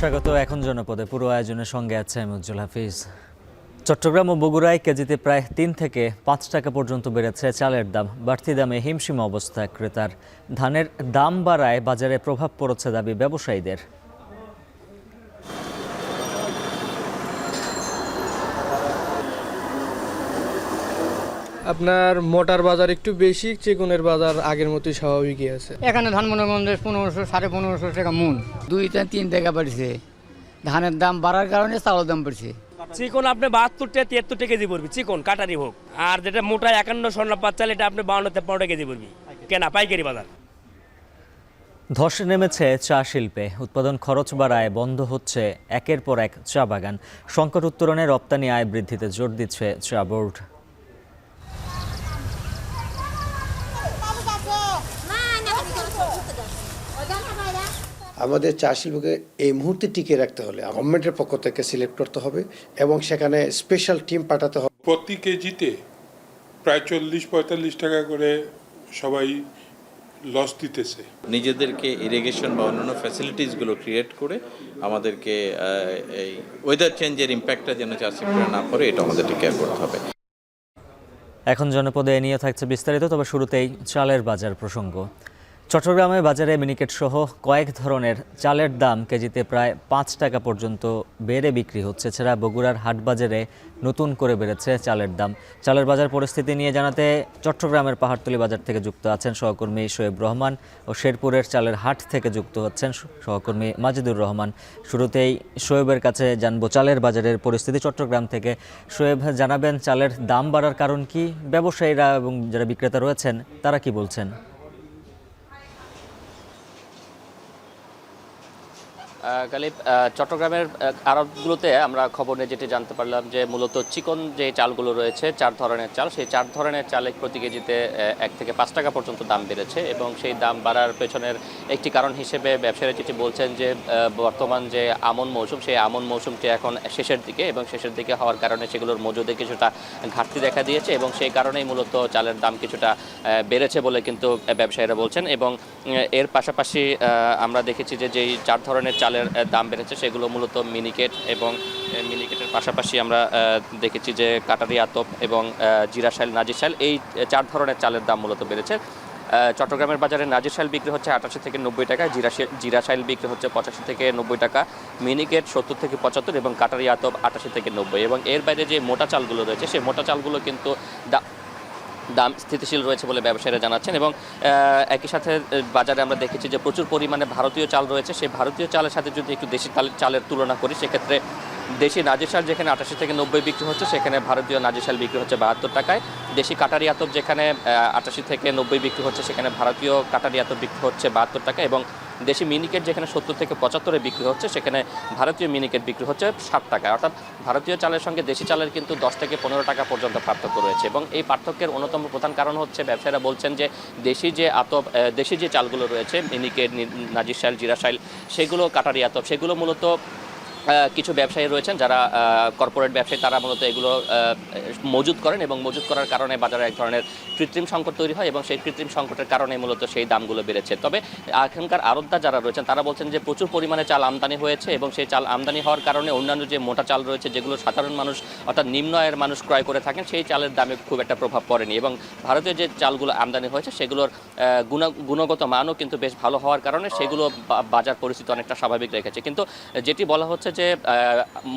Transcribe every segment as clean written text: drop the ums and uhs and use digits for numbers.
স্বাগত। এখন জনপদে পুরো আয়োজনের সঙ্গে আছে আমি উজ্জ্বল হাফিজ। চট্টগ্রাম ও বগুড়ায় কেজিতে প্রায় ৩ থেকে ৫ টাকা পর্যন্ত বেড়েছে চালের দাম। বাড়তি দামে হিমশিম অবস্থা ক্রেতার। ধানের দাম বাড়ায় বাজারে প্রভাব পড়ছে দাবি ব্যবসায়ীদের। আপনার মোটার বাজার একটু বেশি, চিকনের বাজার আগের মতোই স্বাভাবিকই আছে। এখানে ধান মনে করেন 1500 1550 টাকা মন, 2-3 টাকা বাড়ছে। ধানের দাম বাড়ার কারণে চালের দাম বাড়ছে। চিকন আপনি 72 থেকে 73 টাকা কেজি পড়বি, চিকন কাটারি হোক। আর যেটা মোটা 51 স্বর্ণপাত চাল, এটা আপনি 52 থেকে 15 টাকা কেজি পড়বি কেনা পাইকারি বাজার। ধস নেমেছে চা শিল্পে। উৎপাদন খরচ বাড়ায় বন্ধ হচ্ছে একের পর এক চা বাগান। সংকট উত্তরণে রপ্তানি আয় বৃদ্ধিতে জোর দিচ্ছে চা বোর্ড। আমাদের চা শিল্পকে এই মুহূর্তে টিকিয়ে রাখতে হলে গভর্নমেন্টের পক্ষ থেকে সিলেক্ট করতে হবে এবং সেখানে স্পেশাল টিম পাঠাতে হবে। প্রতি কেজিতে প্রায় 40-45 টাকা করে সবাই লস দিতেছে। নিজেদেরকে ইরিগেশন বা অন্যান্য ফ্যাসিলিটিসগুলো ক্রিয়েট করে আমাদেরকে এই ওয়েদার চেঞ্জের ইম্প্যাক্টটা যেন চা সেক্টরে না পড়ে, এটা আমাদেরকে কেয়ার করতে হবে। এখন জনপদে এ নিয়ে থাকছে বিস্তারিত। তবে শুরুতেই চালের বাজার প্রসঙ্গ। চট্টগ্রামে বাজারে মিনিকেট সহ কয়েক ধরনের চালের দাম কেজিতে প্রায় 5 টাকা পর্যন্ত বেড়ে বিক্রি হচ্ছে। এছাড়া বগুড়ার হাট বাজারে নতুন করে বেড়েছে চালের দাম। চালের বাজার পরিস্থিতি নিয়ে জানাতে চট্টগ্রামের পাহাড়তলী বাজার থেকে যুক্ত আছেন সহকর্মী শোয়েব রহমান ও শেরপুরের চালের হাট থেকে যুক্ত হচ্ছেন সহকর্মী মাজিদুর রহমান। শুরুতেই শোয়েবের কাছে জানবো চালের বাজারের পরিস্থিতি চট্টগ্রাম থেকে। শোয়েব, জানাবেন চালের দাম বাড়ার কারণ কি, ব্যবসায়ীরা এবং যারা বিক্রেতা রয়েছেন তারা কি বলছেন? গালিব, চট্টগ্রামের আড়তগুলোতে আমরা খবর নিয়ে যেটি জানতে পারলাম যে মূলত চিকন যে চালগুলো রয়েছে 4 ধরনের চাল, সেই 4 ধরনের চালে প্রতি কেজিতে 1 থেকে 5 টাকা পর্যন্ত দাম বেড়েছে। এবং সেই দাম বাড়ার পেছনের একটি কারণ হিসেবে ব্যবসায়ীরা যেটি বলছেন যে বর্তমান যে আমন মৌসুম, সেই আমন মৌসুমটি এখন শেষের দিকে এবং শেষের দিকে হওয়ার কারণে সেগুলোর মজুদে কিছুটা ঘাটতি দেখা দিয়েছে এবং সেই কারণেই মূলত চালের দাম কিছুটা বেড়েছে বলে কিন্তু ব্যবসায়ীরা বলছেন। এবং এর পাশাপাশি আমরা দেখেছি যে যেই 4 ধরনের চালের দাম বেড়েছে সেগুলো মূলত মিনিকেট এবং মিনিকেটের পাশাপাশি আমরা দেখেছি যে কাটারি আতপ এবং জিরাশাইল, নাজিরশাইল, এই 4 ধরনের চালের দাম মূলত বেড়েছে। চট্টগ্রামের বাজারে নাজিরশাইল বিক্রি হচ্ছে 88 থেকে 90 টাকা, জিরাশাইল বিক্রি হচ্ছে 85 থেকে 90 টাকা, মিনিকেট 70 থেকে 75 এবং কাটারি আতপ 88 থেকে 90। এবং এর বাইরে যে মোটা চালগুলো রয়েছে সেই মোটা চালগুলো কিন্তু দাম স্থিতিশীল রয়েছে বলে ব্যবসায়ীরা জানাচ্ছেন। এবং একই সাথে বাজারে আমরা দেখেছি যে প্রচুর পরিমাণে ভারতীয় চাল রয়েছে। সেই ভারতীয় চালের সাথে যদি একটু দেশি চালের তুলনা করি, সেক্ষেত্রে দেশি নাজিরশাইল যেখানে 88 থেকে 90 বিক্রি হচ্ছে, সেখানে ভারতীয় নাজিরশাইল বিক্রি হচ্ছে 72 টাকায়। দেশি কাটারি আতপ যেখানে 88 থেকে 90 বিক্রি হচ্ছে, সেখানে ভারতীয় কাটারি আতপ বিক্রি হচ্ছে 72 টাকা। এবং দেশি মিনিকেট যেখানে 70 থেকে 75 বিক্রি হচ্ছে, সেখানে ভারতীয় মিনিকেট বিক্রি হচ্ছে 60 টাকায়। অর্থাৎ ভারতীয় চালের সঙ্গে দেশি চালের কিন্তু 10 থেকে 15 টাকা পর্যন্ত পার্থক্য রয়েছে। এবং এই পার্থক্যের অন্যতম প্রধান কারণ হচ্ছে ব্যবসায়ীরা বলছেন যে দেশি যে আতপ, দেশি যে চালগুলো রয়েছে মিনিকেট, নাজিরশাইল, জিরাশাইল, সেগুলো কাটারি আতপ, সেগুলো মূলত কিছু ব্যবসায়ী রয়েছেন যারা কর্পোরেট ব্যবসায়ী, তারা মূলত এগুলো মজুত করেন এবং মজুত করার কারণে বাজারে এক ধরনের কৃত্রিম সংকট তৈরি হয় এবং সেই কৃত্রিম সংকটের কারণে মূলত সেই দামগুলো বেড়েছে। তবে এখানকার আড়তদার যারা রয়েছেন তারা বলছেন যে প্রচুর পরিমাণে চাল আমদানি হয়েছে এবং সেই চাল আমদানি হওয়ার কারণে অন্যান্য যে মোটা চাল রয়েছে যেগুলো সাধারণ মানুষ অর্থাৎ নিম্ন আয়ের মানুষ ক্রয় করে থাকেন, সেই চালের দামে খুব একটা প্রভাব পড়েনি। এবং ভারতীয় যে চালগুলো আমদানি হয়েছে সেগুলোর গুণগত মানও কিন্তু বেশ ভালো হওয়ার কারণে সেগুলো বাজার পরিস্থিতি অনেকটা স্বাভাবিক রেখেছে। কিন্তু যেটি বলা হচ্ছে যে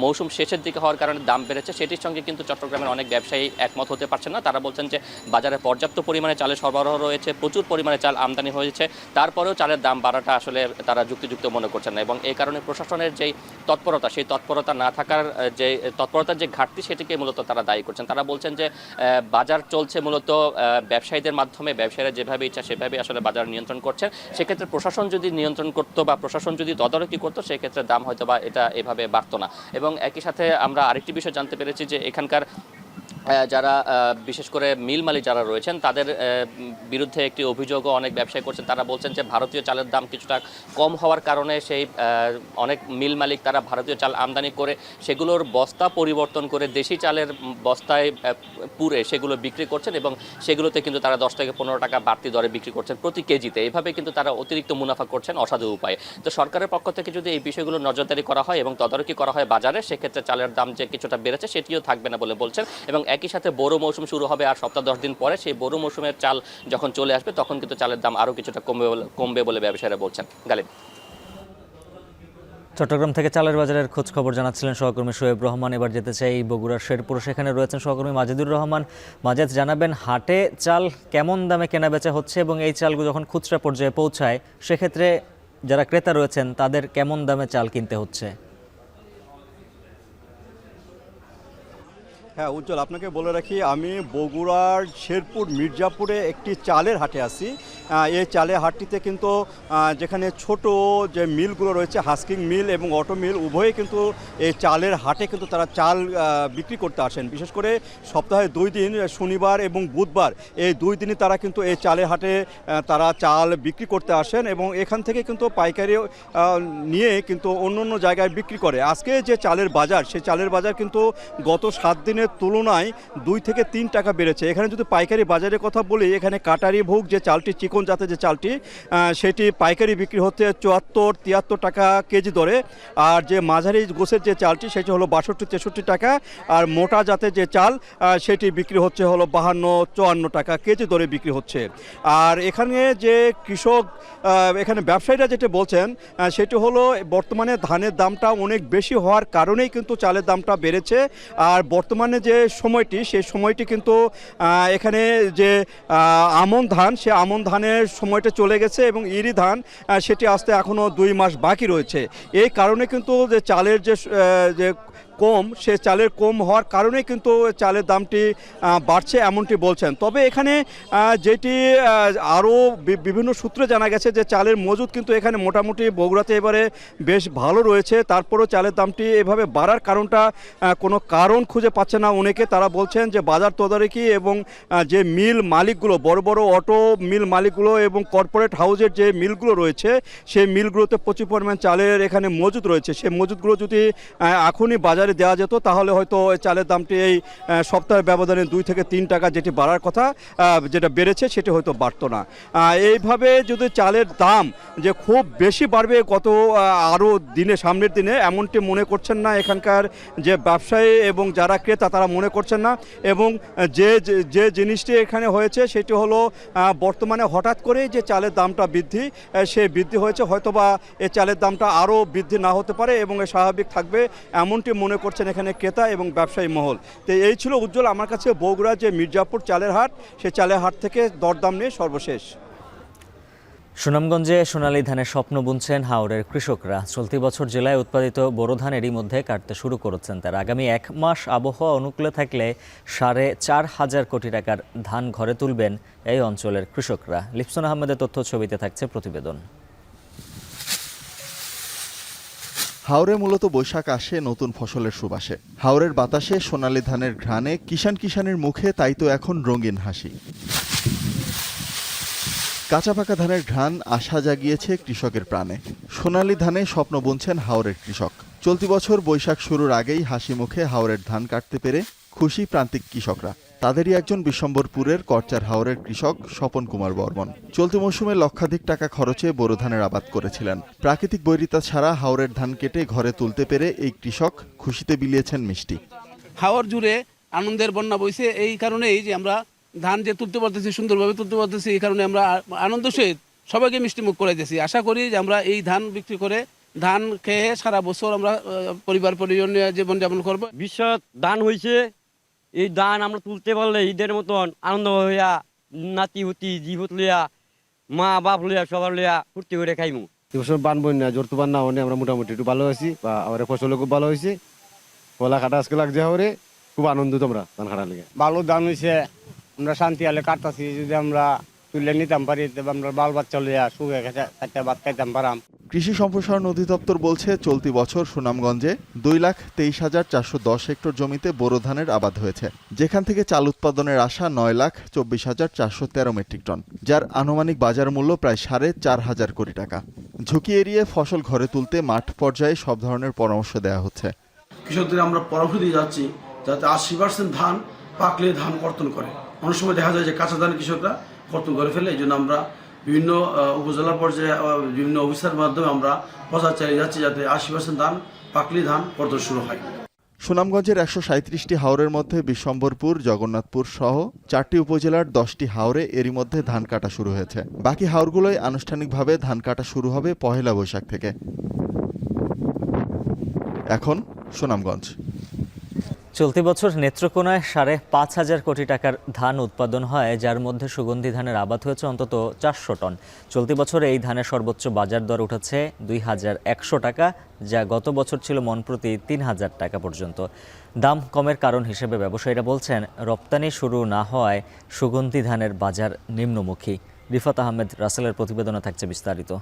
মৌসুম শেষের দিকে হওয়ার কারণে দাম বেড়েছে, সেটির সঙ্গে কিন্তু চট্টগ্রামের অনেক ব্যবসায়ী একমত হতে পারছেন না। তারা বলছেন যে বাজারে পর্যাপ্ত পরিমাণে চালের সরবরাহ রয়েছে, প্রচুর পরিমাণে চাল আমদানি হয়েছে, তারপরেও চালের দাম বাড়াটা আসলে তারা যুক্তিযুক্ত মনে করছেন না। এবং এই কারণে প্রশাসনের যেই তৎপরতা, সেই তৎপরতা না থাকার যে তৎপরতার যে ঘাটতি, সেটিকে মূলত তারা দায়ী করছেন। তারা বলছেন যে বাজার চলছে মূলত ব্যবসায়ীদের মাধ্যমে, ব্যবসায়ীরা যেভাবে ইচ্ছা সেভাবে আসলে বাজার নিয়ন্ত্রণ করছেন। সেক্ষেত্রে প্রশাসন যদি নিয়ন্ত্রণ করতো বা প্রশাসন যদি তদারকি করতো, সেক্ষেত্রে দাম হয়তো বা এটা এভাবে বাড়তো না। এবং একই সাথে আমরা আরেকটি বিষয় জানতে পেরেছি যে এখানকার যারা বিশেষ করে মিল মালিক যারা রয়েছেন তাদের বিরুদ্ধে একটি অভিযোগও অনেক ব্যবসায়ী করছেন। তারা বলছেন যে ভারতীয় চালের দাম কিছুটা কম হওয়ার কারণে সেই অনেক মিল মালিক তারা ভারতীয় চাল আমদানি করে সেগুলোর বস্তা পরিবর্তন করে দেশি চালের বস্তায় পুরে সেগুলো বিক্রি করছেন এবং সেগুলোতে কিন্তু তারা 10 থেকে 15 টাকা বাড়তি দরে বিক্রি করছেন প্রতি কেজিতে। এইভাবে কিন্তু তারা অতিরিক্ত মুনাফা করছেন অসাধু উপায়ে। তো সরকারের পক্ষ থেকে যদি এই বিষয়গুলো নজরদারি করা হয় এবং তদারকি করা হয় বাজারে, সেক্ষেত্রে চালের দাম যে কিছুটা বেড়েছে সেটিও থাকবে না বলে বলছেন। এবং একই সাথে বোরো মৌসুম শুরু হবে আর সপ্তাহ 10 দিন পরে, সেই বোরো মৌসুমের চাল যখন চলে আসবে তখন কিন্তু চালের দাম আরও কিছুটা কমবে বলে ব্যবসায়ীরা বলছেন। গালিব। চট্টগ্রাম থেকে চালের বাজারের খোঁজ খবর জানাচ্ছিলেন সহকর্মী শোয়েব রহমান। এবার যেতে চাই বগুড়ার শেরপুর, সেখানে রয়েছেন সহকর্মী মাজেদুর রহমান। মাজেদ, জানাবেন হাটে চাল কেমন দামে কেনা বেচা হচ্ছে এবং এই চালগুলো যখন খুচরা পর্যায়ে পৌঁছায় সেক্ষেত্রে যারা ক্রেতা রয়েছেন তাদের কেমন দামে চাল কিনতে হচ্ছে? হ্যাঁ উজ্জ্বল, আপনাকে বলে রাখি আমি বগুড়ার শেরপুর মির্জাপুরে একটি চালের হাটে আছি। এই চালের হাটটিতে কিন্তু যেখানে ছোট যে মিলগুলো রয়েছে, হাস্কিং মিল এবং অটো মিল উভয়ই কিন্তু এই চালের হাটে কিন্তু তারা চাল বিক্রি করতে আসেন। বিশেষ করে সপ্তাহে 2 দিন, শনিবার এবং বুধবার, এই 2 দিনই তারা কিন্তু এই চালের হাটে তারা চাল বিক্রি করতে আসেন এবং এখান থেকে কিন্তু পাইকারি নিয়ে কিন্তু অন্য জায়গায় বিক্রি করে। আজকে যে চালের বাজার, সেই চালের বাজার কিন্তু গত 7 দিনের তুলনায় 2 থেকে 3 টাকা বেড়েছে। এখানে যদি পাইকারি বাজারের কথা বলি, এখানে কাটারি ভোগ যে চালটি, চিকন জাতের যে চালটি, সেটি পাইকারি বিক্রি হচ্ছে 74-73 টাকা কেজি দরে। আর যে মাঝারি গোছের যে চালটি সেটি হলো 62-63 টাকা। আর মোটা জাতের যে চাল সেটি বিক্রি হচ্ছে হলো 52-54 টাকা কেজি দরে বিক্রি হচ্ছে। আর এখানে যে কৃষক, এখানে ব্যবসায়ীরা যেটা বলছেন সেটি হলো বর্তমানে ধানের দামটা অনেক বেশি হওয়ার কারণেই কিন্তু চালের দামটা বেড়েছে। আর বর্তমানে যে সময়টি, সেই সময়টি কিন্তু এখানে যে আমন ধান, সে আমন ধানের সময়টা চলে গেছে এবং ইরি ধান সেটি আসতে এখনও 2 মাস বাকি রয়েছে। এই কারণে কিন্তু যে চালের যে কম, সে চালের কম হওয়ার কারণে কিন্তু চালের দামটি বাড়ছে এমনটি বলছেন। তবে এখানে যেটি আরও বিভিন্ন সূত্রে জানা গেছে যে চালের মজুদ কিন্তু এখানে মোটামুটি বগুড়াতে এবারে বেশ ভালো রয়েছে। তারপরও চালের দামটি এভাবে বাড়ার কারণটা কোনো কারণ খুঁজে পাচ্ছে না অনেকে। তারা বলছেন যে বাজার তদারকি এবং যে মিল মালিকগুলো, বড় বড় অটো মিল মালিকগুলো এবং কর্পোরেট হাউসের যে মিলগুলো রয়েছে, সেই মিলগুলোতে প্রচুর পরিমাণ চালের এখানে মজুদ রয়েছে। সেই মজুদগুলো যদি এখনই বাজারে দেওয়া যেত তাহলে হয়তো চালের দামটি এই সপ্তাহের ব্যবধানে 2 থেকে 3 টাকা যেটি বাড়ার কথা, যেটা বেড়েছে সেটি হয়তো বাড়তো না। এইভাবে যদি চালের দাম যে খুব বেশি বাড়বে গত আরও দিনে, সামনের দিনে, এমনটি মনে করছেন না এখানকার যে ব্যবসায়ী এবং যারা ক্রেতা, তারা মনে করছেন না। এবং যে জিনিসটি এখানে হয়েছে সেটি হলো বর্তমানে হঠাৎ করেই যে চালের দামটা বৃদ্ধি, সেই বৃদ্ধি হয়েছে। হয়তোবা এই চালের দামটা আরও বৃদ্ধি না হতে পারে এবং স্বাভাবিক থাকবে এমনটি মনে করছেন এখানে ক্রেতা এবং ব্যবসায়ী মহল। তো এই ছিল উজ্জ্বল আমার কাছে বগুড়া যে মির্জাপুর চালের হাট, সেই চালের হাট থেকে দরদাম নিয়ে সর্বশেষ। সুনামগঞ্জে সোনালী ধানের স্বপ্ন বুনছেন হাওরের কৃষকরা। চলতি বছর জেলায় উৎপাদিত বোরো ধান এরই মধ্যে কাটতে শুরু করেছেন তারা। আগামী 1 মাস আবহাওয়া অনুকূলে থাকলে 4,500 কোটি টাকার ধান ঘরে তুলবেন এই অঞ্চলের কৃষকরা। লিপসন আহমেদের তথ্য ছবিতে থাকছে প্রতিবেদন। হাওরে মূলত বৈশাখ আসে নতুন ফসলের সুবাসে। হাওরের বাতাসে সোনালী ধানের ঘ্রাণে কিষানের মুখে তাই তো এখন রঙিন হাসি। কাঁচা পাকা ধানের ঘ্রাণ আশা জাগিয়েছে কৃষকের প্রাণে। সোনালী ধানে স্বপ্ন বুনছেন হাওরের কৃষক। চলতি বছর বৈশাখ শুরুর আগেই হাসি মুখে হাওরের ধান কাটতে পেরে খুশি প্রান্তিক কৃষকরা। তাদেরই একজন বিশ্বম্বরপুরের করচার হাওরের কৃষক স্বপন কুমার বর্মন। চলতি মৌসুমে লক্ষাধিক টাকা খরচে বোরো ধানের আবাদ করেছিলেন। প্রাকৃতিক বৈরিতা ছাড়া হাওরের ধান কেটে ঘরে তুলতে পেরে এই কৃষক খুশিতে বিলিয়েছেন মিষ্টি। হাওর জুড়ে আনন্দের বন্যা বইছে, এই কারণেই যে আমরা ধান যে তুলতে পারতেছি, সুন্দরভাবে তুলতে পারতেছি, এই কারণে আমরা আনন্দ সহিত সবাইকে মিষ্টি মুখ করাইতেছি। আশা করি যে আমরা এই ধান বিক্রি করে ধান খেয়ে সারা বছর আমরা পরিবার পরিজন নিয়ে জীবনযাপন করবো। বিশ্ব ধান হয়েছে, এই ধান আমরা তুলতে পারলে ঈদের মতন আনন্দ হইয়া নাতি হুতি জিহুত লিয়া মা বাপ লিয়া সবার লিয়া ফুর্তি করে খাইমু। এবছর বান বন্যা জোরতো বান না হলে আমরা মোটামুটি একটু ভালো আছি, বা আমার ফসলও খুব ভালো হয়েছে। কলা খাটা আজকে লাগছে হরে খুব আনন্দিত আমরা ধান খাটা লেগে। ভালো ধান হয়েছে, আমরা শান্তি আলে কাটতাছি। যদি আমরা তুলে নিতাম পারি তবে আমরা বাল বাচ্চা লিয়া সুখে একটা ভাত খাইতাম পারাম। কৃষি সম্প্রসারণ অধিদপ্তর বলছে চলতি বছর সুনামগঞ্জে 2,23,410 হেক্টর জমিতে বোরো ধানের আবাদ হয়েছে, যেখান থেকে চাল উৎপাদনের আশা 9,24,413 মেট্রিক টন, যার আনুমানিক বাজার মূল্য প্রায় 4,500 কোটি টাকা। ঝুঁকি এড়িয়ে ফসল ঘরে তুলতে মাঠ পর্যায়ে সব ধরনের পরামর্শ দেওয়া হচ্ছে। কৃষকদের আমরা পরামর্শ দিয়ে যাচ্ছি যাতে 80% ধান পাকলে ধান কর্তন করে। অনেক সময় দেখা যায় যে কাঁচা ধান কৃষকরা কর্তন করে ফেলে। এই জন্য আমরা বিভিন্ন উপজেলা পর্যায়ে বিভিন্ন অফিসারের মাধ্যমে আমরা প্রচার চালিয়ে যাচ্ছি যাতে 80% ধান পাকলে ধান কর্তন শুরু হয়। সুনামগঞ্জের 137টি হাওরের মধ্যে বিশ্বম্বরপুর, জগন্নাথপুর সহ 4টি উপজেলার 10টি হাওরে এরই মধ্যে ধান কাটা শুরু হয়েছে। বাকি হাওরগুলোয় আনুষ্ঠানিকভাবে ধান কাটা শুরু হবে 1 বৈশাখ থেকে। এখন সুনামগঞ্জ। চলতি বছর নেত্রকোনায় 5,500 কোটি টাকার ধান উৎপাদন হয়, যার মধ্যে সুগন্ধি ধানের আবাদ হয়েছে অন্তত 400 টন। চলতি বছর এই ধানের সর্বোচ্চ বাজার দর উঠেছে 2,100 টাকা, যা গত বছর ছিল মন প্রতি 3,000 টাকা পর্যন্ত। দাম কমের কারণ হিসেবে ব্যবসায়ীরা বলছেন, রপ্তানি শুরু না হওয়ায় সুগন্ধি ধানের বাজার নিম্নমুখী। রিফাত আহমেদ রাসেলের প্রতিবেদনে থাকছে বিস্তারিত।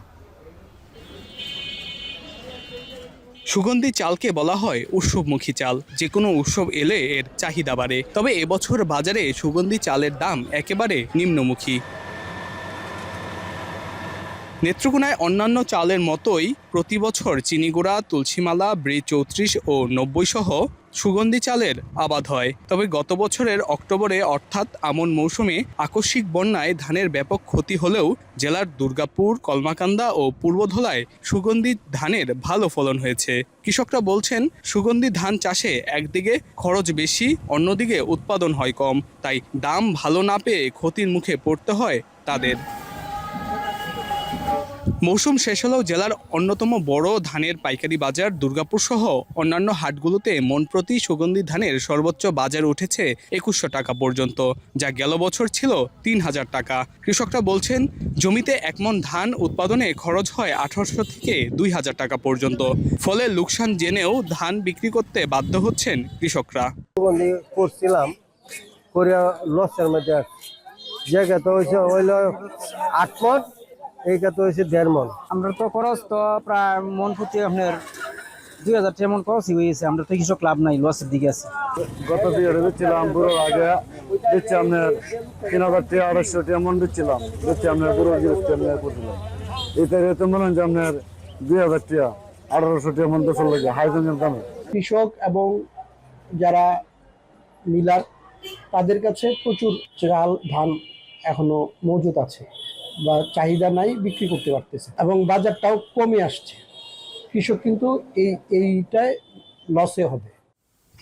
সুগন্ধি চালকে বলা হয় উৎসবমুখী চাল, যে কোনো উৎসব এলে এর চাহিদা বাড়ে। তবে এবছর বাজারে সুগন্ধি চালের দাম একেবারে নিম্নমুখী। নেত্রকোনায় অন্যান্য চালের মতোই প্রতি বছর চিনিগুড়া, তুলসীমালা, ব্রি 34 ও 90 সহ সুগন্ধি চালের আবাদ হয়। তবে গত বছরের অক্টোবরে অর্থাৎ আমন মৌসুমে আকস্মিক বন্যায় ধানের ব্যাপক ক্ষতি হলেও জেলার দুর্গাপুর, কলমাকান্দা ও পূর্বধলায় সুগন্ধি ধানের ভালো ফলন হয়েছে। কৃষকরা বলছেন, সুগন্ধি ধান চাষে একদিকে খরচ বেশি, অন্যদিকে উৎপাদন হয় কম, তাই দাম ভালো না পেয়ে ক্ষতির মুখে পড়তে হয় তাদের। মৌসুম শেষ হলেও জেলার অন্যতম বড় ধানের পাইকারি বাজার দুর্গাপুর সহ অন্যান্য হাটগুলোতে মন প্রতি সুগন্ধি ধানের সর্বোচ্চ বাজার উঠেছে 2,100 টাকা পর্যন্ত, যা গেল বছর ছিল 3,000 টাকা। কৃষকরা বলছেন, জমিতে 1 মণ ধান উৎপাদনে খরচ হয় 1,800 থেকে 2,000 টাকা পর্যন্ত। ফলে লোকসান জেনেও ধান বিক্রি করতে বাধ্য হচ্ছেন কৃষকরা। করছিলাম লসের মধ্যে জায়গা তো হয়েছে 8 মণ, এইটা তো হয়েছে 1.5 মণ। আমরা তো খরচ তো প্রায় মন প্রতি আপনার 2,000 টাকা মন খরচই হয়েছে। আমরা তো কৃষক লাভ নাই, লসের দিকে আছে। গত বিয়ের দিচ্ছিলাম বুড়ো আগে দিচ্ছি আপনার 3,000 টাকা 250 টাকা মন দিচ্ছিলাম, দিচ্ছি আপনার বুড়ো করছিলাম। এটা তো মনে হয় যে আপনার 2,000 টাকা 1,800 টাকা মন দোষর লাগে হাইজেনের দামে। কৃষক এবং যারা মিলার তাদের কাছে প্রচুর চাল ধান এখনো মজুদ আছে বা চাহিদা নাই, বিক্রি করতে পারতেছে এবং বাজারটাও কমে আসছে। কৃষক কিন্তু এইটায় লসে হবে।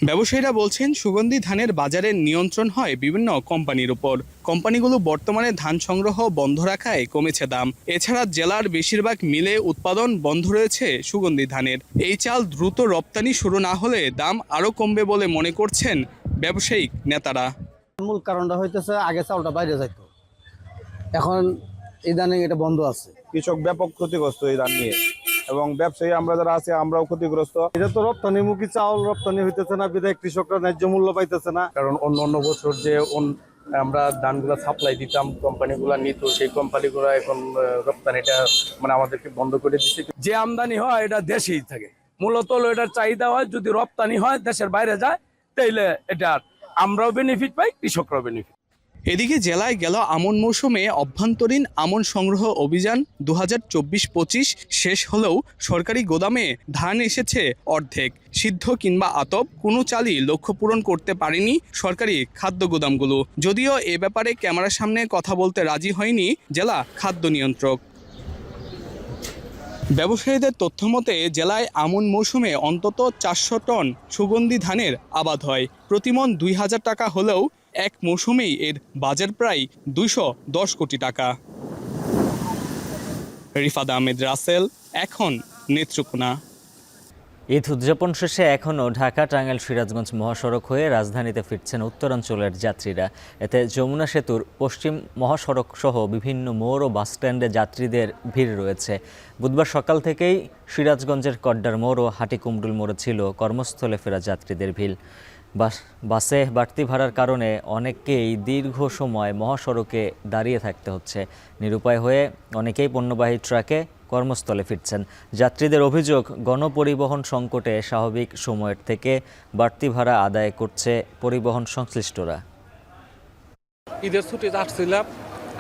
ব্যবসায়ীরা বলছেন, সুগন্ধি ধানের বাজারের নিয়ন্ত্রণ হয় বিভিন্ন কোম্পানির উপর। কোম্পানিগুলো বর্তমানে ধান সংগ্রহ বন্ধ রাখায় কমেছে দাম। এছাড়া জেলার বেশিরভাগ মিলে উৎপাদন বন্ধ রয়েছে সুগন্ধি ধানের। এই চাল দ্রুত রপ্তানি শুরু না হলে দাম আরও কমবে বলে মনে করছেন ব্যবসায়িক নেতারা। মূল কারণটা হইতেছে, আগে চাউলটা বাইরে যাইতো, এখন ইদানিং এটা বন্ধ আছে। কৃষক ব্যাপক ক্ষতিগ্রস্ত এই ধান নিয়ে, এবং ব্যবসায়ী আমরা যারা আছি আমরাও ক্ষতিগ্রস্ত। এটা তো রপ্তানিমুখী চাউল, রপ্তানি হইতেছে না, বিধায় কৃষকরা ন্যায্য মূল্য পাইতেছে না। কারণ অন্য বছর যে আমরা ধানগুলা সাপ্লাই দিতাম, কোম্পানিগুলা নিত, সেই কোম্পানিগুলো এখন রপ্তানিটা আমাদেরকে বন্ধ করে দিচ্ছে। যে আমদানি হয় এটা দেশেই থাকে, মূলত এটার চাহিদা হয়। যদি রপ্তানি হয় দেশের বাইরে যায়, তাইলে এটার আমরাও বেনিফিট পাই, কৃষকরাও বেনিফিট। এদিকে জেলায় গেল আমন মৌসুমে অভ্যন্তরীণ আমন সংগ্রহ অভিযান 2024-25 শেষ হলেও সরকারি গোদামে ধান এসেছে অর্ধেক। সিদ্ধ কিংবা আতপ কোনো চালই লক্ষ্য পূরণ করতে পারেনি সরকারি খাদ্য গোদামগুলো। যদিও এ ব্যাপারে ক্যামেরার সামনে কথা বলতে রাজি হয়নি জেলা খাদ্য নিয়ন্ত্রক। ব্যবসায়ীদের তথ্য মতে জেলায় আমন মৌসুমে অন্তত 400 টন সুগন্ধি ধানের আবাদ হয়। প্রতিমণ 2,000 টাকা হলেও এক মৌসুমেই এর বাজার প্রায় 210 কোটি টাকা। রিফাত আহমেদ রাসেল, এখন নেত্রকোনা। ঈদ উদযাপন শেষে এখনও ঢাকা, টাঙ্গাইল, সিরাজগঞ্জ মহাসড়ক হয়ে রাজধানীতে ফিরছেন উত্তরাঞ্চলের যাত্রীরা। এতে যমুনা সেতুর পশ্চিম মহাসড়ক সহ বিভিন্ন মোড় ও বাসস্ট্যান্ডে যাত্রীদের ভিড় রয়েছে। বুধবার সকাল থেকেই সিরাজগঞ্জের কড্ডার মোড় ও হাটিকুমরুল মোড়ে ছিল কর্মস্থলে ফেরা যাত্রীদের ভিড়। বাসে বাড়তি ভাড়ার কারণে অনেককেই দীর্ঘ সময় মহাসড়কে দাঁড়িয়ে থাকতে হচ্ছে। নিরুপায় হয়ে অনেকেই পণ্যবাহী ট্রাকে কর্মস্থলে ফিরছেন। যাত্রীদের অভিযোগ, গণপরিবহন সংকটে স্বাভাবিক সময়ের থেকে বাড়তি ভাড়া আদায় করছে পরিবহন সংশ্লিষ্টরা। ঈদের ছুটি আসছিলাম,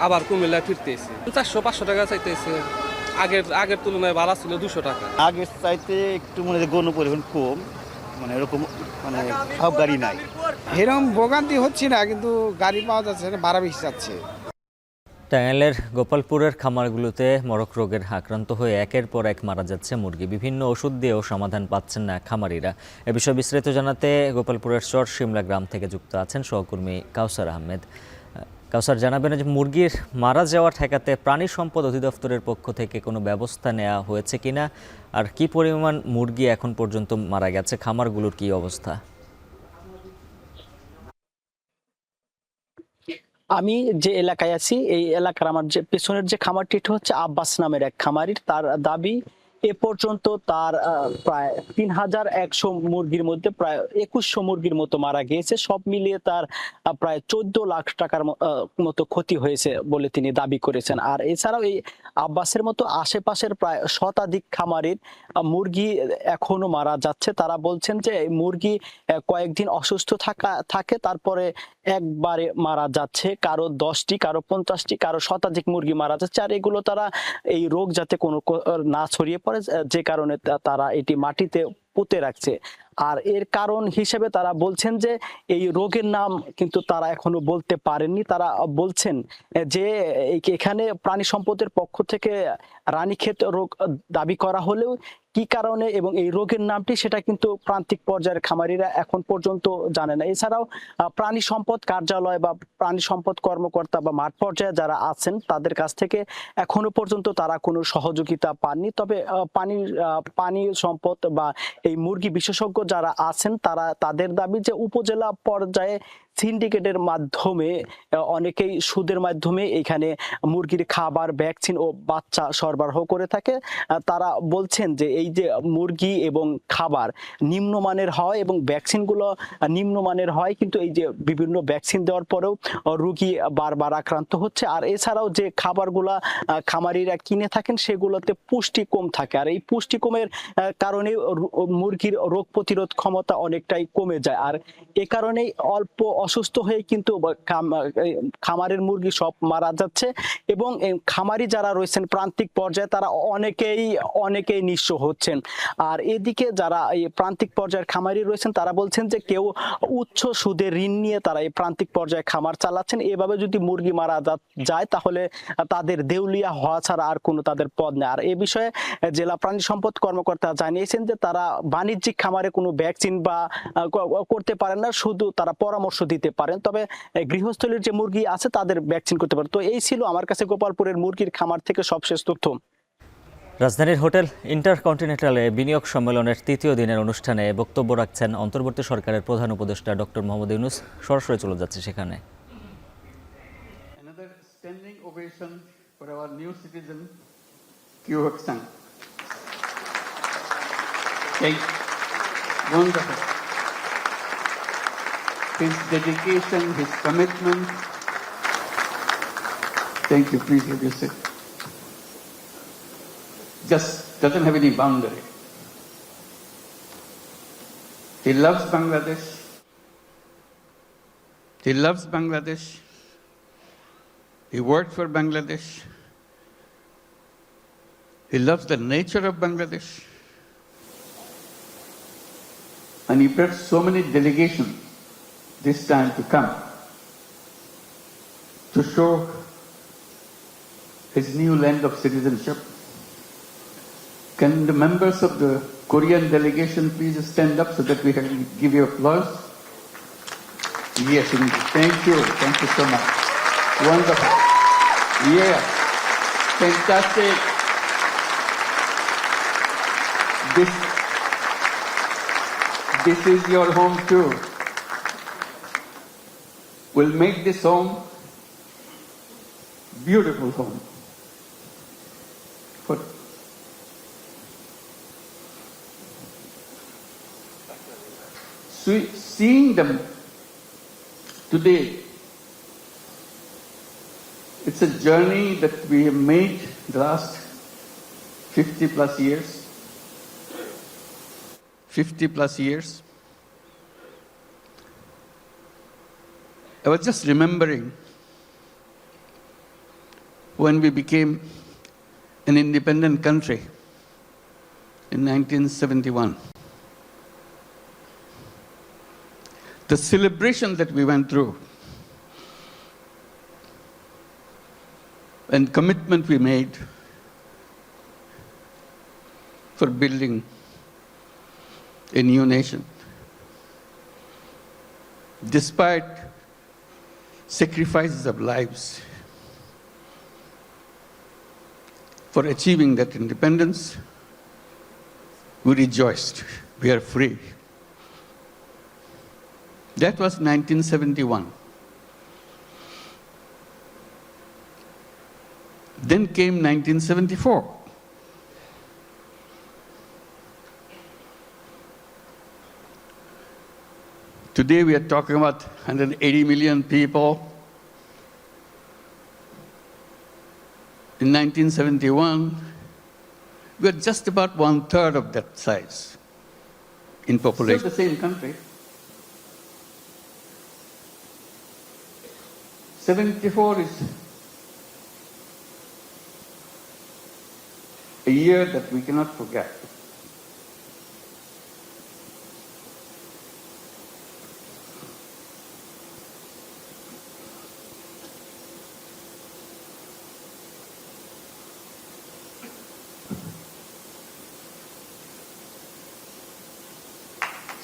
আবার কুমিল্লায় ফিরতেছি, 400-500 টাকা চাইতেছে। আগের তুলনায় ভাড়া ছিল 200 টাকা। আগের চাইতে একটু গণপরিবহন কম, এরকম সব গাড়ি নাই, এরকম ভোগান্তি হচ্ছে না, কিন্তু গাড়ি পাওয়া যাচ্ছে না, ভাড়া বেশি যাচ্ছে। টাঙ্গাইলের গোপালপুরের খামারগুলোতে মরক রোগের আক্রান্ত হয়ে একের পর এক মারা যাচ্ছে মুরগি। বিভিন্ন ওষুধ দিয়েও সমাধান পাচ্ছেন না খামারিরা। এ বিষয়ে বিস্তারিত জানাতে গোপালপুরের চর শিমলা গ্রাম থেকে যুক্ত আছেন সহকর্মী কাউসার আহমেদ। কাউসার, জানাবেন যে মুরগির মারা যাওয়া ঠেকাতে প্রাণী সম্পদ অধিদপ্তরের পক্ষ থেকে কোনো ব্যবস্থা নেওয়া হয়েছে কিনা, আর কি পরিমাণ মুরগি এখন পর্যন্ত মারা গেছে, খামারগুলোর কি অবস্থা? আমি যে এলাকায় আছি এই এলাকার আমার যে পেছনের যে খামারটি হচ্ছে আব্বাস নামের এক খামারির। তার দাবি এ পর্যন্ত তার প্রায় 3100 মুরগির মধ্যে প্রায় 2100 মুরগির মতো মারা গিয়েছে। সব মিলিয়ে তার প্রায় 14 লাখ টাকার মতো ক্ষতি হয়েছে বলে তিনি দাবি করেছেন। আর এছাড়াও এই আব্বাসের মতো আশেপাশের প্রায় শতাধিক খামারের মুরগি এখনো মারা যাচ্ছে। তারা বলছেন যে মুরগি কয়েকদিন অসুস্থ থাকে, তারপরে একবারে মারা যাচ্ছে। কারো 10টি, কারো 50টি, কারো শতাধিক মুরগি মারা যাচ্ছে। আর এগুলো তারা এই রোগ যাতে কোনো না ছড়িয়ে পড়ে, যে কারণে তারা এটি মাটিতে পুঁতে রাখছে। আর এর কারণ হিসেবে তারা বলছেন যে এই রোগের নাম কিন্তু তারা এখনো বলতে পারেননি। তারা বলছেন যে এখানে প্রাণী সম্পদের পক্ষ থেকে রানীক্ষেত রোগ দাবি করা হলেও কি কারণে এবং এই রোগের নামটি সেটা কিন্তু প্রান্তিক পর্যায়ের খামারিরা এখন পর্যন্ত জানে না। এছাড়াও প্রাণী সম্পদ কার্যালয় বা প্রাণী সম্পদ কর্মকর্তা বা মাঠ পর্যায়ে যারা আছেন তাদের কাছ থেকে এখনো পর্যন্ত তারা কোনো সহযোগিতা পাননি। তবে পানি সম্পদ বা এই মুরগি বিশেষজ্ঞ যারা আছেন তাদের দাবি যে উপজেলা পর্যায়ে সিন্ডিকেটের মাধ্যমে অনেকেই সুদের মাধ্যমে এখানে মুরগির খাবার, ভ্যাকসিন ও বাচ্চা সরবরাহ করে থাকে। তারা বলছেন যে এই যে মুরগি এবং খাবার নিম্নমানের হয় এবং ভ্যাকসিনগুলো নিম্নমানের হয়, কিন্তু এই যে বিভিন্ন ভ্যাকসিন দেওয়ার পরেও রোগী বারবার আক্রান্ত হচ্ছে। আর এছাড়াও যে খাবারগুলা খামারিরা কিনে থাকেন সেগুলোতে পুষ্টি কম থাকে। আর এই পুষ্টি কমের কারণে মুরগির রোগ প্রতিরোধ ক্ষমতা অনেকটাই কমে যায়। আর এ কারণেই অল্প অসুস্থ হয়ে কিন্তু খামারের মুরগি সব মারা যাচ্ছে এবং খামারি যারা রয়েছেন প্রান্তিক পর্যায়ে তারা অনেকেই নিঃস্ব হচ্ছেন। আর এদিকে যারা এই প্রান্তিক পর্যায়ের খামারি রয়েছেন তারা বলছেন যে কেউ উচ্চ সুদে ঋণ নিয়ে তারা এই প্রান্তিক পর্যায়ে খামার চালাচ্ছেন। এভাবে যদি মুরগি মারা যায় তাহলে তাদের দেউলিয়া হওয়া ছাড়া আর কোনো তাদের পদ নেই। আর এ বিষয়ে জেলা প্রাণী সম্পদ কর্মকর্তা জানিয়েছেন যে তারা বাণিজ্যিক খামারে কোনো ভ্যাকসিন বা করতে পারেন না, শুধু তারা পরামর্শ দিতে পারেন। তবে গৃহস্থলীর যে মুরগি আছে তাদের ভ্যাকসিন করতে পারে। তো এই ছিল আমার কাছে গোপালপুরের মুরগির খামার থেকে সবশেষ তথ্য। রাজধানীর হোটেল ইন্টারকন্টিনেন্টালে বিনিয়োগ সম্মেলনের ৩য় দিনের অনুষ্ঠানে বক্তব্য রাখছেন অন্তর্বর্তী সরকারের প্রধান উপদেষ্টা ডক্টর মোহাম্মদ ইউনূস। সরাসরি চলে যাচ্ছে সেখানে। Another standing ovation for our new citizen, Kyu Hak Sang. Wonderful. His dedication, his commitment. Thank you. Please have your seat. Just doesn't have any boundary. He loves Bangladesh. He loves Bangladesh. He worked for Bangladesh. He loves the nature of Bangladesh. And he brought so many delegations this time to come to show his new land of citizenship. Can the members of the Korean delegation please stand up so that we can give you applause? Yes, indeed. Thank you. Thank you so much. Wonderful. Yeah. Fantastic. This is your home too. We'll make this home beautiful home. For seeing them today, it's a journey that we have made the last 50 plus years. 50 plus years. I was just remembering when we became an independent country in 1971. The celebration that we went through and commitment we made for building a new nation. Despite sacrifices of lives for achieving that independence, we rejoiced. We are free. That was 1971. Then came 1974. Today we are talking about 180 million people. In 1971, we are just about 1/3 of that size in population. Still the same country. 74 is a year that we cannot forget.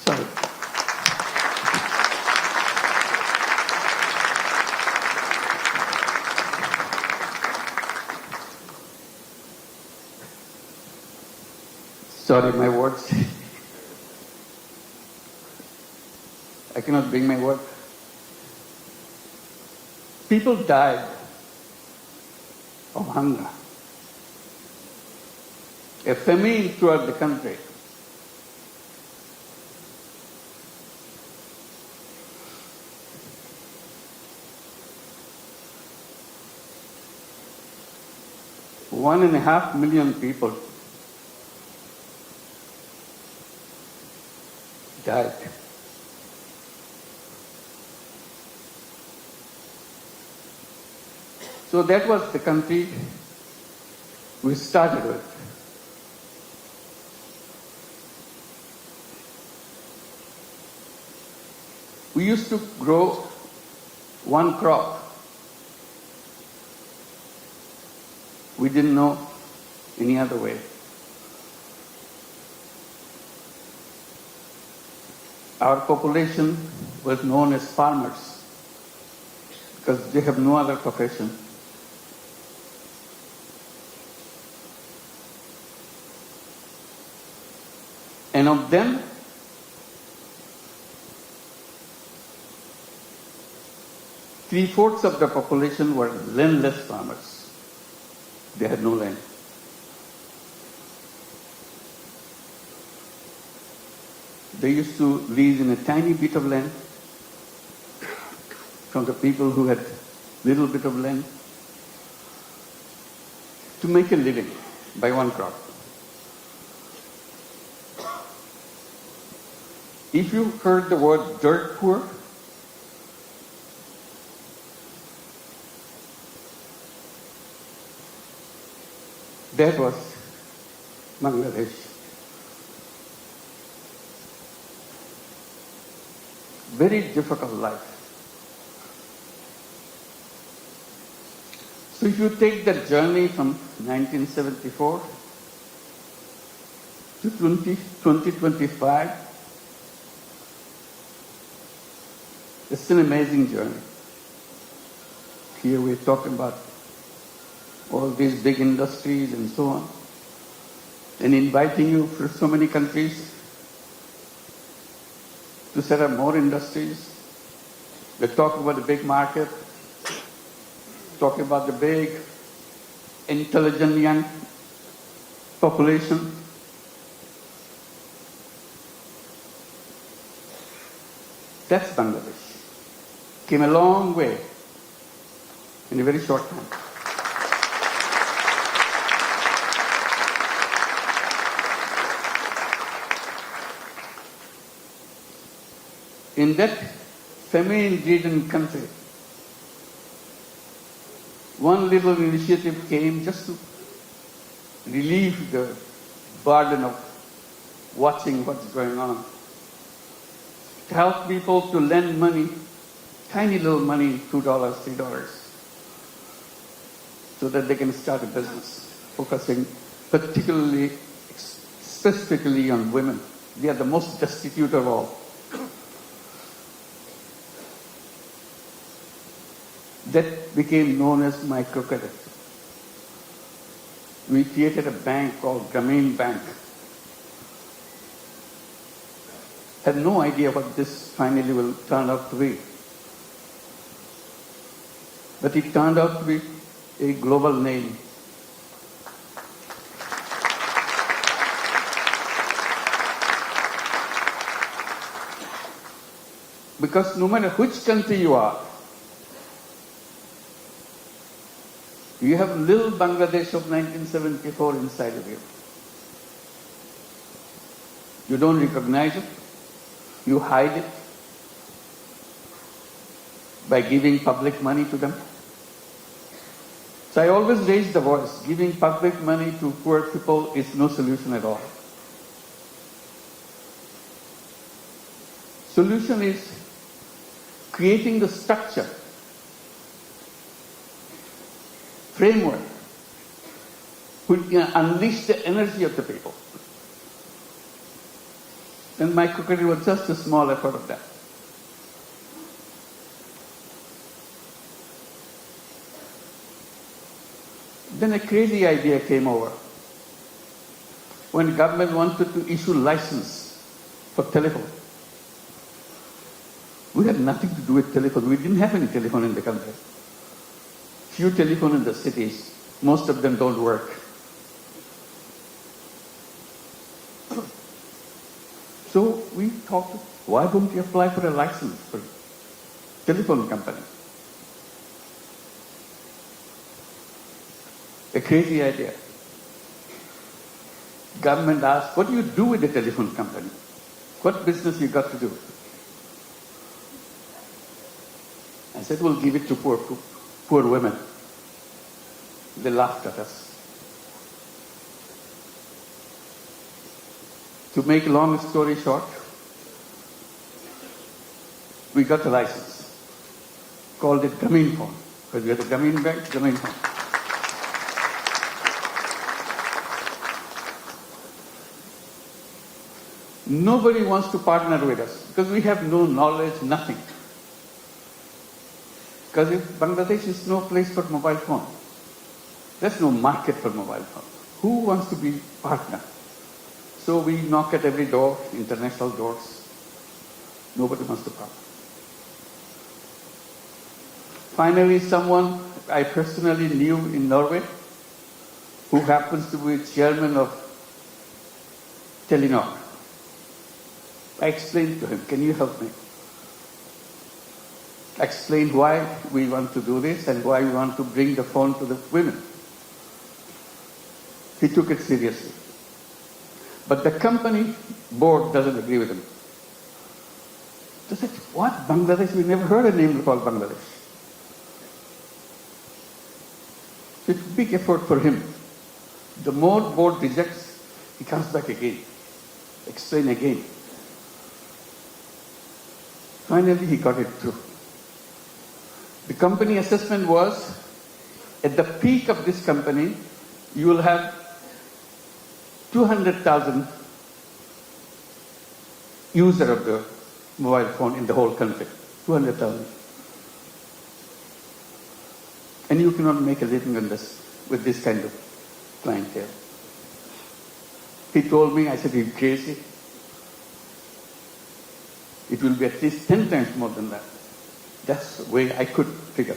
Sorry. Sorry, my words. I cannot bring my word. People died of hunger. A famine throughout the country. One and a half million people died. So that was the country we started with. We used to grow one crop. We didn't know any other way. Our population was known as farmers because they have no other profession. And of them, three-fourths of the population were landless farmers. They had no land. They used to live in a tiny bit of land from the people who had little bit of land to make a living by one crop. If you heard the word dirt poor, that was Bangladesh. Very difficult life. So if you take that journey from 1974 to 2025, it's an amazing journey. Here we're talking about all these big industries and so on, and inviting you from so many countries to set up more industries. We're talking about the big market, talking about the big, intelligent young population. That's Bangladesh. Came a long way in a very short time. In that famine-ridden country, one little initiative came just to relieve the burden of watching what's going on. To help people to lend money, tiny little money, $2, $3, so that they can start a business, focusing particularly, specifically on women. They are the most destitute of all. That became known as microcredit. We created a bank called Grameen Bank. Had no idea what this finally will turn out to be. But it turned out to be a global name. Because no matter which country you are, you have little Bangladesh of 1974 inside of you. You don't recognize it. You hide it by giving public money to them. So I always raise the voice. Giving public money to poor people is no solution at all. Solution is creating the structure, framework, which can unleash the energy of the people. And microcredit was just a small effort of that. Then a crazy idea came over. When government wanted to issue license for telephone, we had nothing to do with telephone. We didn't have any telephone in the country. Few telephone in the cities. Most of them don't work. So we thought, why don't we apply for a license for a telephone company? A crazy idea. Government asked, what do you do with a telephone company? What business you got to do? I said, we'll give it to poor women. They laughed at us. To make a long story short, we got a license. Called it Grameen Phone. Because we had a Grameen Bank, Grameen Phone. Nobody wants to partner with us because we have no knowledge, nothing. Because if Bangladesh is no place for mobile phone, there's no market for mobile phone. Who wants to be partner? So we knock at every door, international doors. Nobody wants to partner. Finally, someone I personally knew in Norway, who happens to be chairman of Telenor. I explained to him, can you help me? Explain why we want to do this and why we want to bring the phone to the women. He took it seriously. But the company board doesn't agree with him. They said, what, Bangladesh? We never heard a name called Bangladesh. So it's a big effort for him. The more board rejects, he comes back again, explain again. Finally, he got it through. The company assessment was, at the peak of this company, you will have 200,000 users of the mobile phone in the whole country. 200,000. And you cannot make a living on this with this kind of clientele. He told me, I said, you're crazy. It will be at least 10 times more than that. That's the way I could figure.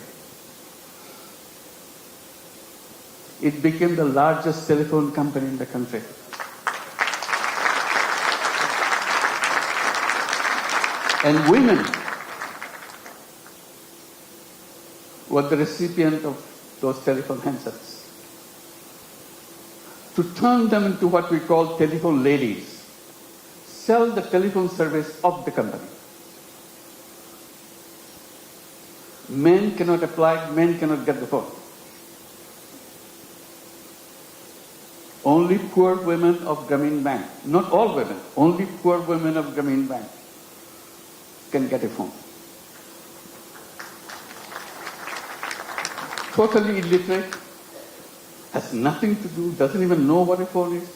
It became the largest telephone company in the country. And women were the recipient of those telephone handsets. To turn them into what we call telephone ladies, sell the telephone service of the company. Men cannot apply, men cannot get the phone. Only poor women of Grameen Bank, not all women, only poor women of Grameen Bank can get a phone. Totally illiterate, has nothing to do, doesn't even know what a phone is.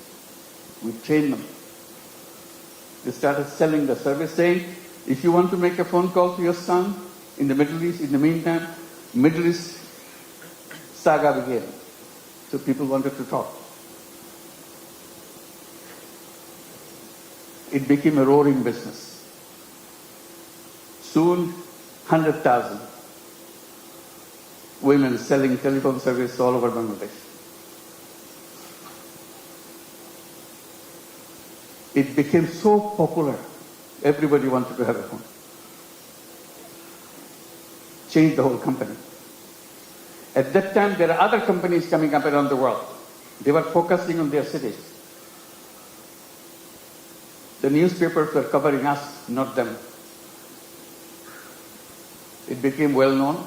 We train them. They started selling the service, saying, if you want to make a phone call to your son in the Middle East, in the meantime, Middle East saga began. So people wanted to talk. It became a roaring business. Soon, 100,000 women selling telephone service all over Bangladesh. It became so popular, everybody wanted to have a phone. Changed the whole company. At that time, there are other companies coming up around the world. They were focusing on their cities. The newspapers were covering us, not them. It became well known.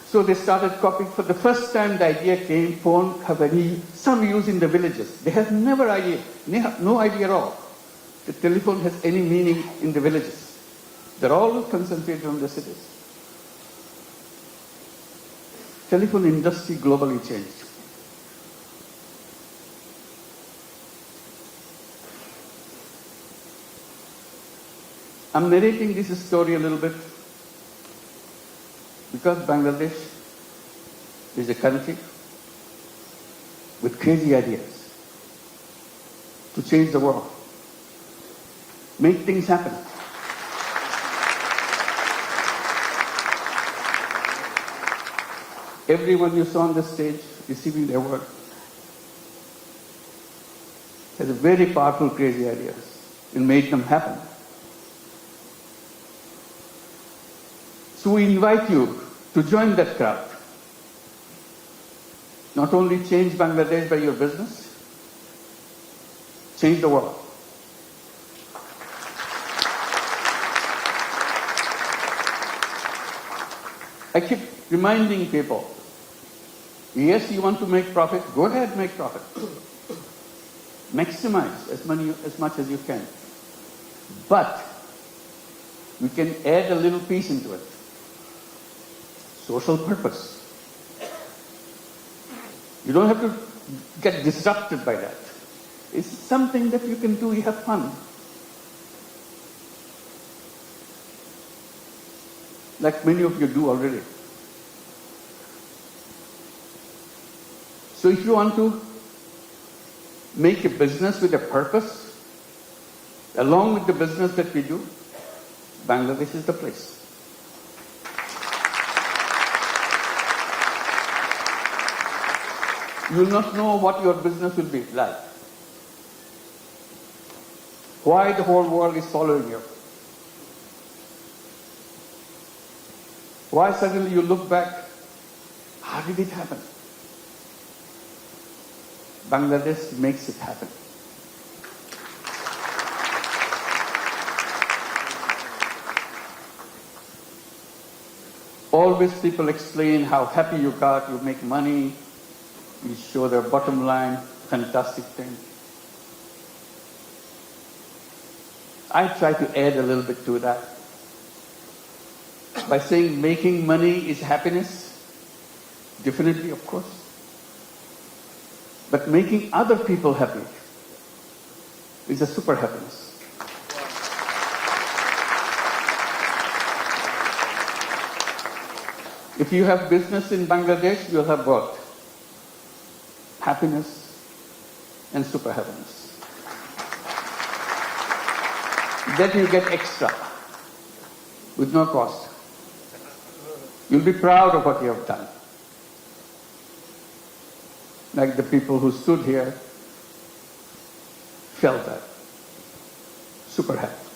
So they started copying. For the first time, the idea came, phone have some use in the villages. They have never idea, no idea at all. The telephone has any meaning in the villages. They're all concentrated on the cities. Telephone industry globally changed. I'm narrating this story a little bit because Bangladesh is a country with crazy ideas to change the world, make things happen. Everyone you saw on the stage receiving the award has a very powerful, crazy ideas and made them happen. So we invite you to join that crowd. Not only change Bangladesh by your business, change the world. I keep reminding people, yes, you want to make profit, go ahead, make profit. Maximize as much as you can. But we can add a little piece into it. Social purpose. You don't have to get disrupted by that. It's something that you can do, you have fun. Like many of you do already. So if you want to make a business with a purpose, along with the business that we do, Bangladesh is the place. You will not know what your business will be like. Why the whole world is following you. Why suddenly you look back, how did it happen? Bangladesh makes it happen. Always people explain how happy you got, you make money, you show their bottom line, fantastic thing. I try to add a little bit to that by saying making money is happiness. Definitely, of course. But making other people happy is a super happiness. If you have business in Bangladesh, you'll have both. Happiness and super happiness. That you get extra with no cost. You'll be proud of what you have done. Like the people who stood here felt that. Super happy.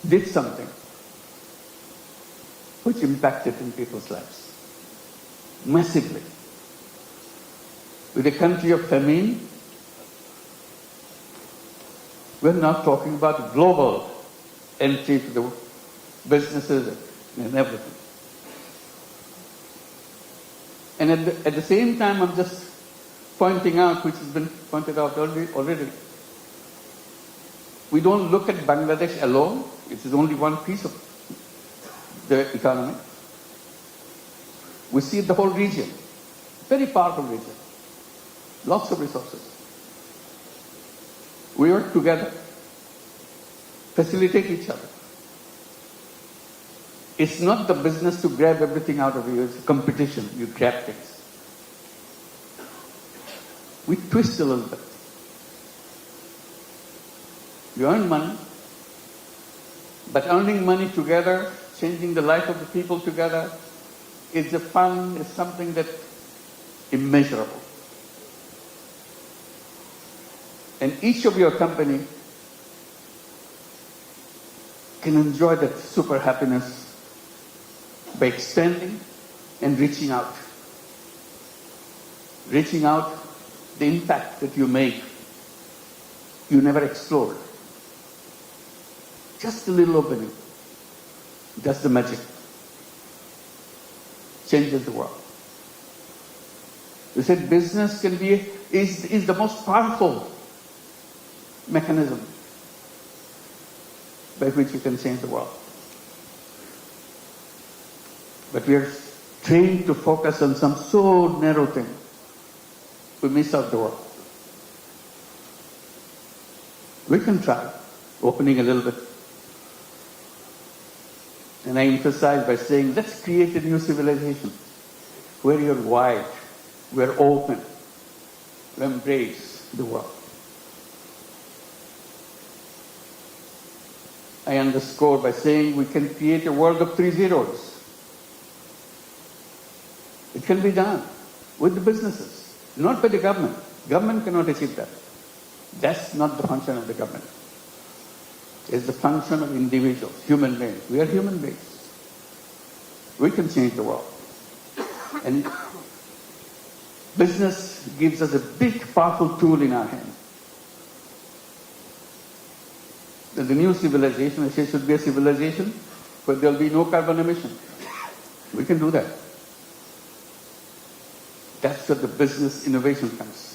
Did something which impacted in people's lives. massively. With a country of famine, we're now talking about global entry to the businesses and everything. And at the same time, I'm just pointing out, which has been pointed out already, we don't look at Bangladesh alone. It is only one piece of the economy. We see the whole region, very powerful region, lots of resources. We work together, facilitate each other. It's not the business to grab everything out of you, it's a competition, you grab things. We twist a little bit. You earn money, but earning money together, changing the life of the people together, is a fun, is something that's immeasurable. And each of your company can enjoy that super happiness by expanding and reaching out. Reaching out, the impact that you make, you never explored. Just a little opening. That's the magic. Changes the world. You said business is the most powerful mechanism by which you can change the world. But we are trained to focus on some so narrow thing. We miss out the world. We can try opening a little bit. And I emphasize by saying, let's create a new civilization where you're wide, we're open, we embrace the world. I underscore by saying we can create a world of 3 zeros. It can be done with the businesses, not by the government. Government cannot achieve that. That's not the function of the government. It's the function of individuals, human beings. We are human beings. We can change the world. And business gives us a big, powerful tool in our hand. That the new civilization, I say, should be a civilization where there will be no carbon emission. We can do that. That's where the business innovation comes.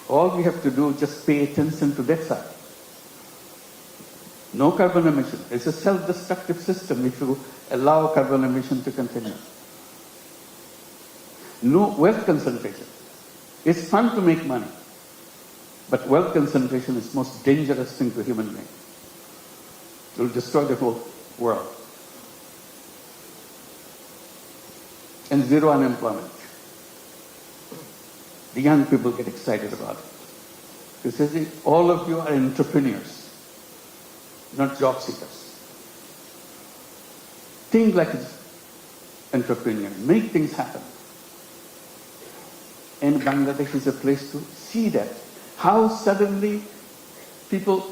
All we have to do is just pay attention to that side. No carbon emission. It's a self-destructive system if you allow carbon emission to continue. No wealth concentration. It's fun to make money, but wealth concentration is the most dangerous thing to human being. It will destroy the whole world. And zero unemployment. The young people get excited about it. Because all of you are entrepreneurs, not job seekers. Think like an entrepreneur. Make things happen. And Bangladesh is a place to see that. How suddenly people,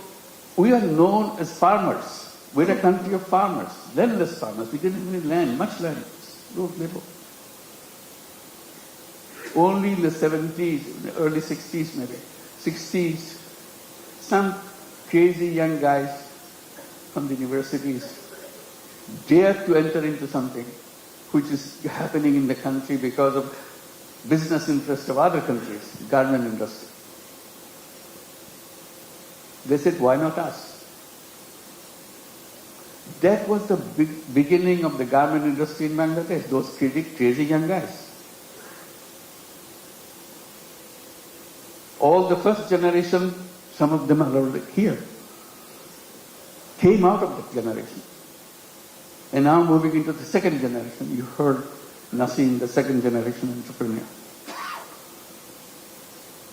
we are known as farmers. We're a country of farmers, landless farmers. We didn't need land, much land. Little. Only in the 70s, early 60s maybe, 60s, some crazy young guys from the universities dared to enter into something which is happening in the country because of business interests of other countries, garment industry. They said, why not us? That was the beginning of the garment industry in Bangladesh, those crazy young guys. All the first generation, some of them are already here, came out of that generation. And now moving into the second generation, you heard Nasim, the second generation entrepreneur.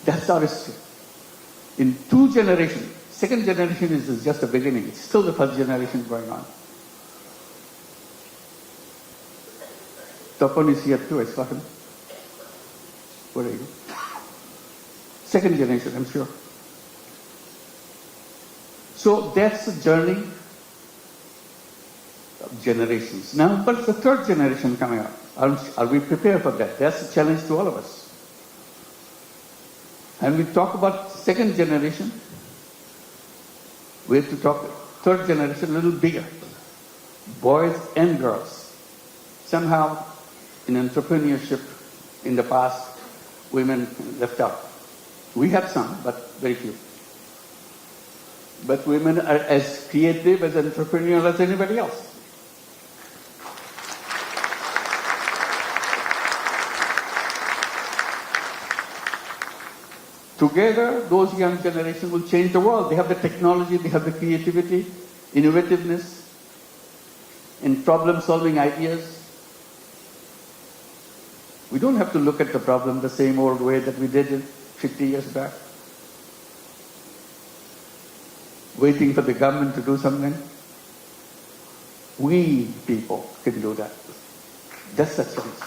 That's our history. In 2 generations, second generation is just the beginning. It's still the first generation going on. Tapan is here too, I saw him. Where are you? Second generation, I'm sure. So that's the journey. generations. Now, but the third generation coming up, are we prepared for that? That's a challenge to all of us. And we talk about second generation, we have to talk third generation a little bigger. Boys and girls. Somehow, in entrepreneurship in the past, women left out. We have some, but very few. But women are as creative, as entrepreneurial as anybody else. Together, those young generation will change the world. They have the technology, they have the creativity, innovativeness, and problem-solving ideas. We don't have to look at the problem the same old way that we did it 50 years back. Waiting for the government to do something. We people can do that. That's the chance.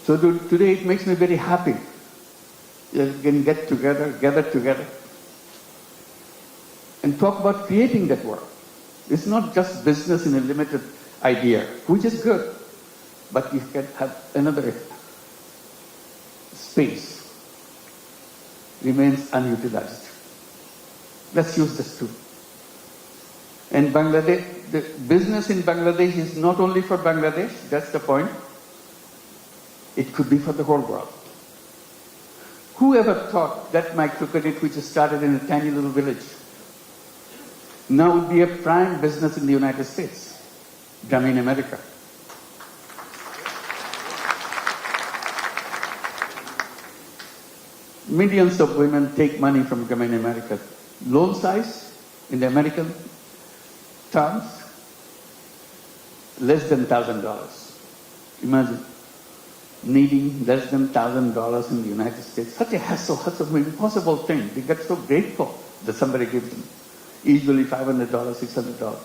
So today it makes me very happy that we can gather together, and talk about creating that world. It's not just business in a limited idea, which is good, but you can have another space remains unutilized. Let's use this too. And Bangladesh, the business in Bangladesh is not only for Bangladesh, that's the point. It could be for the whole world. Who ever thought that microcredit, which started in a tiny little village, now would be a prime business in the United States, Grameen America. Millions of women take money from Grameen America. Loan size in the American terms, less than $1,000. Imagine needing less than $1,000 in the United States. Such a hassle, such an impossible thing. They get so grateful that somebody gives them. Usually $500, $600.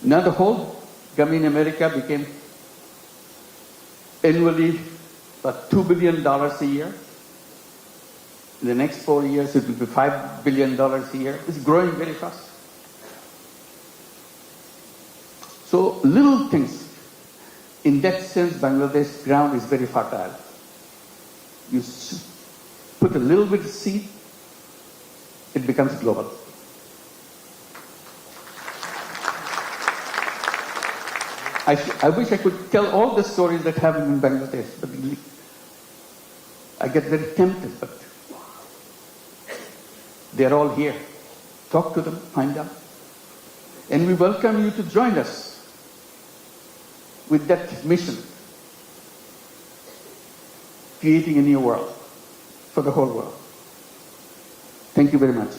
Now the whole Grameen America became annually about $2 billion a year. In the next 4 years, it will be $5 billion a year. It's growing very fast. So little things. In that sense, Bangladesh ground is very fertile. You put a little bit of seed, it becomes global. I wish I could tell all the stories that happen in Bangladesh, but I get very tempted, but they're all here. Talk to them, find out. And we welcome you to join us with that mission, creating a new world for the whole world. Thank you very much.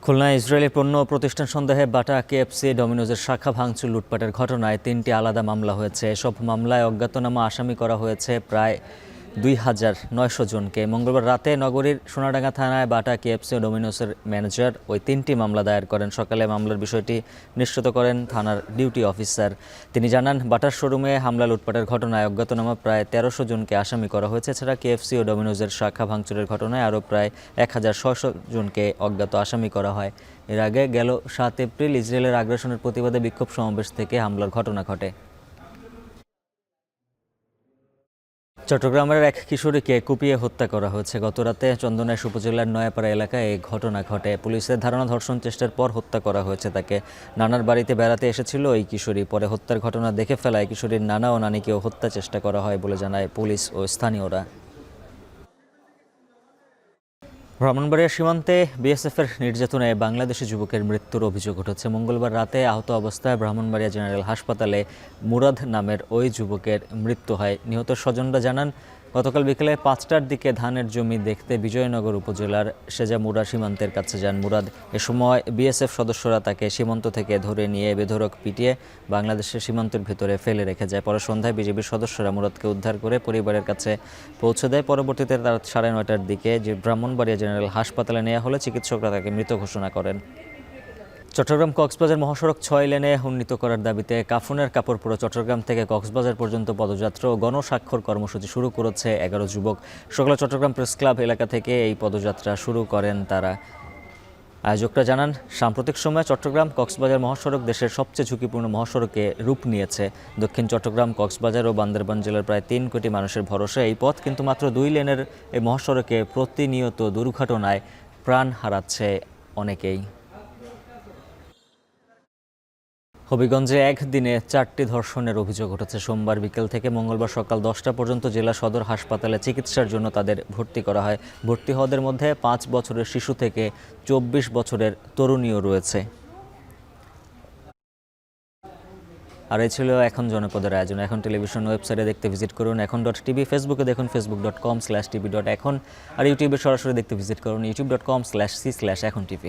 খুলনায় Israeli পণ্য প্রতিষ্ঠান সন্দেহে বাটা KFC ডমিনোজের শাখা ভাঙচুর লুটপাটের ঘটনায় ৩টি আলাদা মামলা হয়েছে। এসব মামলায় অজ্ঞাতনামা আসামি করা হয়েছে প্রায় ২,৯০০ জনকে। মঙ্গলবার রাতে নগরীর সোনাডাঙ্গা থানায় বাটা কেএফসি ও ডমিনোসের ম্যানেজার ওই 3টি মামলা দায়ের করেন। সকালে মামলার বিষয়টি নিশ্চিত করেন থানার ডিউটি অফিসার। তিনি জানান, বাটার শোরুমে হামলা লুটপাটের ঘটনায় অজ্ঞাতনামা প্রায় ১৩০০ জনকে আসামি করা হয়েছে। এছাড়া কেএফসি ও ডমিনোজের শাখা ভাঙচুরের ঘটনায় আরও প্রায় ১,৬০০ জনকে অজ্ঞাত আসামি করা হয়। এর আগে গেল ৭ এপ্রিল ইসরায়েলের আগ্রাসনের প্রতিবাদে বিক্ষোভ সমাবেশ থেকে হামলার ঘটনা ঘটে। চট্টগ্রামের এক কিশোরীকে কুপিয়ে হত্যা করা হয়েছে। গতরাতে চন্দনাইশ উপজেলার নয়াপাড়া এলাকায় এই ঘটনা ঘটে। পুলিশের ধারণা ধর্ষণ চেষ্টার পর হত্যা করা হয়েছে তাকে। নানার বাড়িতে বেড়াতে এসেছিল এই কিশোরী। পরে হত্যার ঘটনা দেখে ফেলায় কিশোরীর নানা ও নানিকেও হত্যা চেষ্টা করা হয় বলে জানায় পুলিশ ও স্থানীয়রা। ব্রাহ্মণবাড়িয়া সীমান্তে বিএসএফের নির্যাতনে বাংলাদেশি যুবকের মৃত্যুর অভিযোগ উঠেছে। মঙ্গলবার রাতে আহত অবস্থায় ব্রাহ্মণবাড়িয়া জেনারেল হাসপাতালে মুরাদ নামের ওই যুবকের মৃত্যু হয়। নিহত স্বজনরা জানান, গতকাল বিকেলে ৫টার দিকে ধানের জমি দেখতে বিজয়নগর উপজেলার সেজামুড়া সীমান্তের কাছে যান মুরাদ। এ সময় বিএসএফ সদস্যরা তাকে সীমান্ত থেকে ধরে নিয়ে বেধড়ক পিটিয়ে বাংলাদেশের সীমান্তের ভেতরে ফেলে রেখে যায়। পরে সন্ধ্যায় বিজিবির সদস্যরা মুরাদকে উদ্ধার করে পরিবারের কাছে পৌঁছে দেয়। পরবর্তীতে রাত ৯:৩০টার দিকে যে ব্রাহ্মণবাড়িয়া জেনারেল হাসপাতালে নেওয়া হলে চিকিৎসকরা তাকে মৃত ঘোষণা করেন। চট্টগ্রাম কক্সবাজার মহাসড়ক 6 লেনে উন্নীত করার দাবিতে কাফনের কাপড় পরে চট্টগ্রাম থেকে কক্সবাজার পর্যন্ত পদযাত্রা ও গণস্বাক্ষর কর্মসূচি শুরু করেছে 11 যুবক। সকালে চট্টগ্রাম প্রেস ক্লাব এলাকা থেকে এই পদযাত্রা শুরু করেন তারা। আয়োজকরা জানান, সাম্প্রতিক সময়ে চট্টগ্রাম কক্সবাজার মহাসড়ক দেশের সবচেয়ে ঝুঁকিপূর্ণ মহাসড়কে রূপ নিয়েছে। দক্ষিণ চট্টগ্রাম, কক্সবাজার ও বান্দরবান জেলার প্রায় 3 কোটি মানুষের ভরসা এই পথ, কিন্তু মাত্র 2 লেনের এই মহাসড়কে প্রতিনিয়ত দুর্ঘটনায় প্রাণ হারাচ্ছে অনেকেই। হবিগঞ্জে একদিনে 4টি ধর্ষণের অভিযোগ উঠেছে। সোমবার বিকেল থেকে মঙ্গলবার সকাল 10টা পর্যন্ত জেলা সদর হাসপাতালে চিকিৎসার জন্য তাদের ভর্তি করা হয়। ভর্তি হওয়াদের মধ্যে 5 বছরের শিশু থেকে 24 বছরের তরুণীও রয়েছে। আর এই ছিল এখন জনপদের আয়োজন। এখন টেলিভিশন ওয়েবসাইটে দেখতে ভিজিট করুন এখন.tv, ফেসবুকে দেখুন facebook.com/tv.এখন, আর ইউটিউবে সরাসরি দেখতে ভিজিট করুন youtube.com/c/echontv।